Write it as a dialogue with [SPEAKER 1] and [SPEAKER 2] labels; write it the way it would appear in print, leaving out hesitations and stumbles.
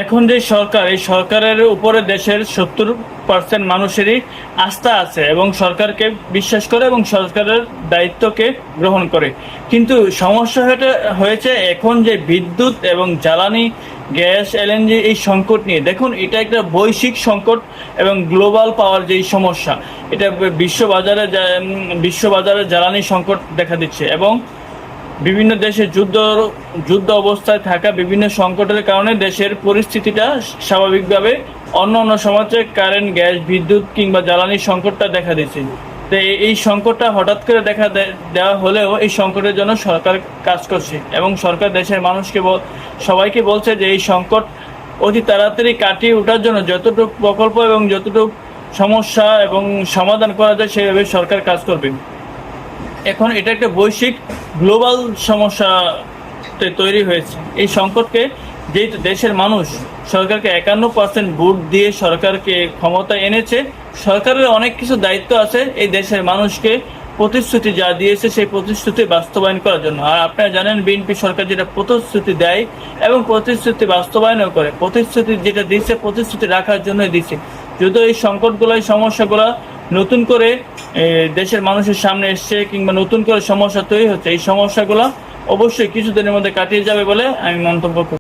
[SPEAKER 1] এখন যে সরকার, এই সরকারের উপরে দেশের 70% মানুষেরই আস্থা আছে এবং সরকারকে বিশ্বাস করে এবং সরকারের দায়িত্বকে গ্রহণ করে। কিন্তু সমস্যা হয়েছে এখন যে বিদ্যুৎ এবং জ্বালানি গ্যাস, এলএনজি এই সংকট নিয়ে। দেখুন, এটা একটা বৈশ্বিক সংকট এবং গ্লোবাল পাওয়ার যেই সমস্যা, এটা বিশ্ববাজারে জ্বালানি সংকট দেখা দিচ্ছে এবং বিভিন্ন দেশে যুদ্ধ অবস্থায় থাকা বিভিন্ন সংকটের কারণে দেশের পরিস্থিতিটা স্বাভাবিকভাবে অন্য সমাজে কারেন্ট, গ্যাস, বিদ্যুৎ কিংবা জ্বালানির সংকটটা দেখা দিচ্ছে। তো এই সংকটটা হঠাৎ করে দেওয়া হলেও এই সংকটের জন্য সরকার কাজ করছে এবং সরকার দেশের মানুষকে সবাইকে বলছে যে এই সংকট অতি তাড়াতাড়ি কাটিয়ে ওঠার জন্য যতটুকু প্রকল্প এবং যতটুকু সমস্যা এবং সমাধান করা যায় সেভাবে সরকার কাজ করবে। এখন এটা একটা বৈশ্বিক গ্লোবাল সমস্যা তৈরি হয়েছে। এই সংকটকে যেহেতু দেশের মানুষ সরকারকে 51% ভোট দিয়ে সরকারকে ক্ষমতা এনেছে, সরকারের অনেক কিছু দায়িত্ব আছে এই দেশের মানুষকে প্রতিশ্রুতি যা দিয়েছে সেই প্রতিশ্রুতি বাস্তবায়ন করার জন্য। আর আপনারা জানেন, বিএনপি সরকার যেটা প্রতিশ্রুতি দেয় এবং প্রতিশ্রুতি বাস্তবায়নও করে, প্রতিশ্রুতি যেটা দিচ্ছে প্রতিশ্রুতি রাখার জন্যই দিচ্ছে। যদিও এই সংকটগুলো, এই সমস্যাগুলো নতুন করে দেশের মানুষের সামনে এসছে কিংবা নতুন করে সমস্যা তৈরি হচ্ছে, এই সমস্যাগুলো অবশ্যই কিছুদিনের মধ্যে কাটিয়ে যাবে বলে আমি মন্তব্য করি।